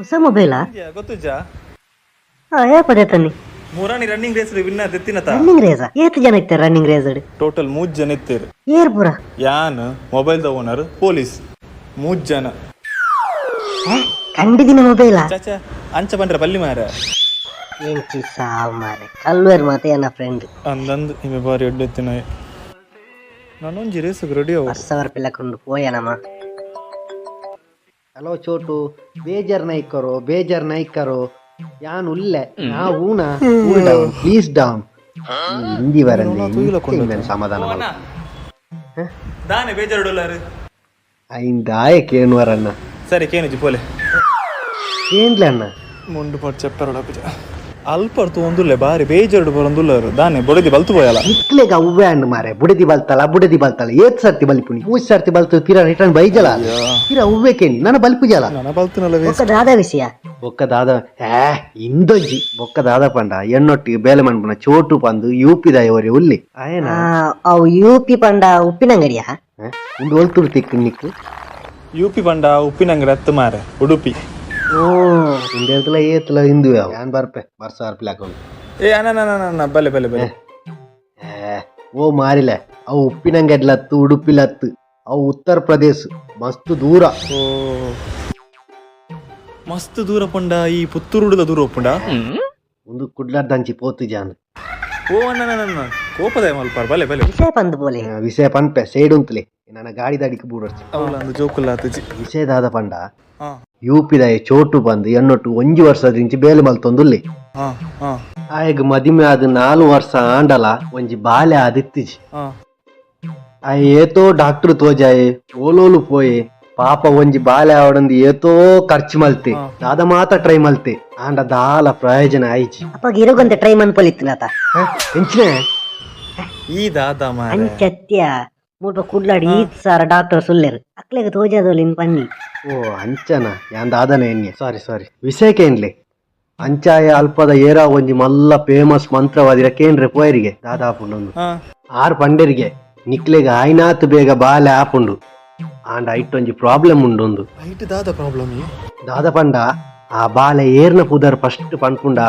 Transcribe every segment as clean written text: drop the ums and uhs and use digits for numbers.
ಹೊಸ ಮೊಬೈಲಾ? ಗೊತ್ತುಜ್ಜಾ ಯಾಪದೆ ತನ್ನಿ ಮೂರಾಣಿ running race ವಿನ್ನ ತೆತ್ತಿನತ running ರೇಸ ಏತ್ ಜನ ಇತ್ತಾರೆ ರನ್ನಿಂಗ್ ರೇಸ್ ಟೋಟಲ್ 3 ಜನ ಇತ್ತೇರು ಏರ್ ಪೂರ ಯಾನ್ ಮೊಬೈಲ್ ದ ಓನರ್ ಪೊಲೀಸ್ 3 ಜನ ಕಂಡಿದಿನ ಮೊಬೈಲಾ ಚಾಚಾ ಅಂಚ ಬಂದ್ರೆ ಬಲ್ಲಿ ಮಾರ ಎಂಚಿ ಸಾವ್ ಮಾರೆ ಕಲ್ವೇರ್ ಮಾತೆ ನನ್ನ ಫ್ರೆಂಡ್ ಅಂದಂದು ಇಮೆ ಬಾರಿ ಎಡ್ಡೆತ್ತಿನ ನಾನೊಂಜಿ ರೇಸ್ಗೆ ರೆಡಿ ಅವ ವರ್ಷ ಪಿಲ್ಲಕೊಂಡು ಪೋಯನಮ್ಮ. ಹಲೋ ಚೋಟು, ಬೇಜಾರ್ ನೈ ಕರೋ ಯಾನ್ ಉಲ್ಲೆ ನಾ ಊನ cool down please down Hindi ಬರಲ್ಲ ಸಮಾಧಾನ ದಾನೆ ಬೇಜಾರುಡಲಾರು ಐಂದಾಯ ಕೇನುವರಣ್ಣ ಸರಿ ಕೇನುಜಿ ಪೋಲೆ ಏನ್ಲೆ ಅಣ್ಣ ಮುಂಡು ಪಟ್ಟು చెప్పారు ಅಲ್ಪರ್ತು ಒಂದುಲ್ಲೆ ಬಾರಿ ಬೇಜಾರು ಬರೊಂದುಲ್ಲಾರು ದಾನೆ ಬೊಡದಿ ಬಲ್ತು పోయాల ಇಕ್ಲೆಗ ಅವ್ವೆ ಅಣ್ಣ ಮಾರೆ ಬುಡದಿ ಬಲ್ತಾಳ ಏತ್ ಸರ್ತಿ ಬಲ್ಪುನಿ 3 ಸರ್ತಿ ಬಲ್ತು ತೀರಾ ರಿಟರ್ನ್ ಬೈಜಲ ತೀರಾ ಅವ್ವೆ ಕೇನಿ ನನ್ನ ಬಲ್ಪುಜಲ ನನ್ನ ಬಲ್ತನಲ್ಲ ಒಕ್ಕ ದಾದ ವಿಷಯ ಬೊಕ್ಕ ದಾದ ಇಂದೊಜ್ಜಿ ಬೊಕ್ಕ ದಾದ ಪಂಡ ಎನ್ನೊಟ್ಟಿಗೆ ಬೇಲೆ ಮನ್ಪುನ ಚೋಟು ಪಂದು ಯೂಪಿದಾಯ ಒರೆ ಉಲ್ಲಿ ಆಯನ ಅವು ಯೂಪಿ ಪಂಡ ಉಪ್ಪಿನಂಗಡಿಯಾ ಒಂದು ಒಲ್ತುರು ತಿಕ್ಕು ನಿಕ್ಕು ಯುಪಿ ಪಂಡ ಉಪ್ಪಿನಂಗಡಿ ಹತ್ತು ಮಾರೆ ಉಡುಪಿ ಓ ಇಂದೆಂತಲ ಏತಲ ಹಿಂದು ಯಾನ್ ಬರ್ಪೆ ಬರ್ಸ ಅರ್ಪಿಲ್ ಹಾಕೊಂಡು ಏ ಅಣ್ಣ ಬಲೆ ಬಲೆ ಬಲೆ ಓ ಮಾರಿಲೆ ಅವು ಉಪ್ಪಿನಂಗಡ್ಲತ್ತು ಉಡುಪಿಲತ್ತು ಅವು ಉತ್ತರ ಪ್ರದೇಶ್ ಮಸ್ತ್ ದೂರ ಓ ಮಸ್ತ್ ದೂರ ಪಂಡ ಈ ಪುತ್ತೂರುಡುದ ದೂರ ಒಪ್ಪುಂಡ ಒಂದು ಕುಡ್ಲಾರ್ದಂಚಿ ಪೋತು ಜಾನ್ ಓ ಅಣ್ಣ ಕೋಪದ ಮಲ್ಪಾರ್ ಬಲೆ ಬಲೆ ವಿಷಯ ಪಂದು ಬೋಲೆ ವಿಷಯ ಪನ್ಪೆ ಸೈಡ್ ಉಂತಲೆ ನನ್ನ ಗಾಡಿ ದಾಡಿಗೆ ಬೂಡರ್ಚಿ ಅವಳ ಒಂದು ಜೋಕುಲ್ಲ ಆತಜಿ ವಿಷಯದಾದ ಪಂಡ ಹಾ ಯೂಪಿದಾಯ ಚೋಟು ಬಂದು ಎನ್ನೊಟ್ಟು 1 ವರ್ಷದಿಂಚಿ ಬೇಲೆ ಮಲ್ತೊಂದುಲ್ಲೆ ಹಾ ಹಾ ಆಯ್ಗ ಮದಿಮೆ ಆದ 4 ವರ್ಷ ಆಂಡಲ ಒಂಜಿ ಬಾಲೆ ಆದಿತ್ತಿಜಿ ಹಾ ಆಯ್ ಏತೋ ಡಾಕ್ಟರ್ ತೋಜಾಯೆ ಓಲೋಲು ಪೋಯೆ ಪಾಪ ಒಂಜಿ ಬಾಲೆ ಆವಡಂದು ಏತೋ ಖರ್ಚು ಮಲ್ತೆ ದಾದ ಮಾತ ಟ್ರೈ ಮಲ್ತೆ ಆಂಡ ದಾಲ ಪ್ರಯೋಜನ ಆಯ್ಚಿ ಅಪ್ಪ ಇರೋಗಂತೆ ಟ್ರೈ ಮನ್ಪೊಲಿತ್ತಿನತ ಎಂಚಿನೆ ಈ ದಾದ ಮಾರೆ ಅಂಚತ್ಯ ಮೂಟ ಕುಡ್ಲಾಡಿ ಈತ್ ಸಾರ ಡಾಕ್ಟರ್ ಸುಲ್ಲೆರ್ ಅಕ್ಲೆಗೆ ತೋಜಾದೋಲಿನ್ ಪನ್ನಿ ಓ ಅಂಚನ ಯಾನ್ ದಾದನ ಎನ್ನೆ ಸಾರಿ ವಿಷಯಕ್ಕೇನ್ಲೆ ಅಂಚಾಯ ಅಲ್ಪದ ಏರಾ ಒಂಜಿ ಮಲ್ಲ ಫೇಮಸ್ ಮಂತ್ರವಾದಿರಕೇನ್ರೆ ಪೋಯರಿಗೆ ದಾದ ಆಪುಂಡು ಹಾ 6 ಪಂಡೆರಿಗೆ ನಿಕ್ಲೆಗೆ ಆಯ್ನಾತ್ ಬೇಗ ಬಾಲೆ ಆಪುಂಡು ಆಂಡ ಐಟೊಂಜಿ ಪ್ರಾಬ್ಲಮ್ ಉಂಡೊಂದು ಐಟ್ ದಾದ ಪ್ರಾಬ್ಲಮ್ ದಾದ ಪಂಡ ಆ ಬಾಲೆ ಏರ್ನ ಪುದರ್ ಫಸ್ಟ್ ಪನ್ಪುಂಡ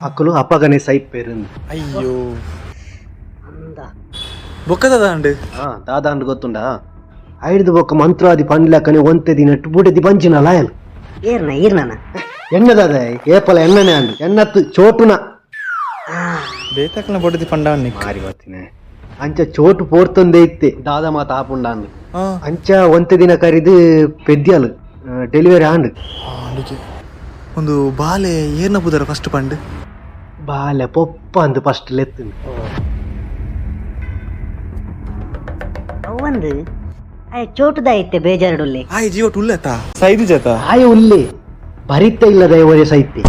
ಅಕ್ಕಲು ಅಪ್ಪಗನೆ ಸೈಪ್ ಪೇರಿಂದು ಅಯ್ಯೋ ಅಂದ ಬೊಕ್ಕದ ದಾಂಡು ದಾದ ಅಂಡ್ ಗೊತ್ತುಂಡ ಐಡ್ದು ಬೊಕ್ಕ ಮಂತ್ರವಾದಿ ಪಂಡ್ಲಕ್ಕನೆ ಒಂತೆ ದಿನಟ್ಟು ಬುಡದಿ ಪಂಚಿನ ಲಾಯಲ್ ಈರ್ನ ಎಣ್ಣದಾದ ಏಪಲ ಎಣ್ಣನೆ ಅಂಡು ಎಣ್ಣತ್ತು ಚೋಟುನ ಬೇತಕ್ನ ಬೊಡದಿ ಪಂಡ ಅನ್ನಿಕ್ ಮಾರಿ ಬರ್ತೀನಿ ಅಂಚ ಚೋಟು ಪೋರ್ತೊಂದೇ ಇತ್ತೆ ದಾದ ಮಾತ ಆಪುಂಡ ಅಂದು ಅಂಚ ಒಂತೆ ದಿನ ಕರಿದು ಪೆದ್ಯಲು ಡೆಲಿವರಿ ಆಂಡ್ ಒಂದು ಬಾಲೆ ಏರ್ನ ಪುದರ ಫಸ್ಟ್ ಪಂಡ್ ಬಾಲೆ ಪೊಪ್ಪ ಅಂದು ಫಸ್ಟ್ ಲೆತ್ತು ಅವಂದು ಅಯ್ಯ ಚೋಟುದ ಐತೆ ಬೇಜಾರಡುಲ್ಲೆ ಆಯ್ ಜೀವ ಟುಲ್ಲೆತ ಸೈದು ಜತ ಆಯ ಉಲ್ಲಿ ಭರಿತ ಇಲ್ಲದ ಒರೆ ಸೈತೆ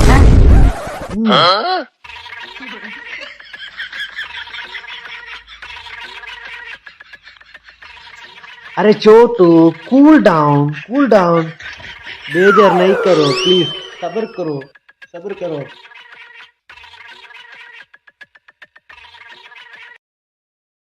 अरे छोटू कूल डाउन बेजार नहीं करो प्लीज सब्र करो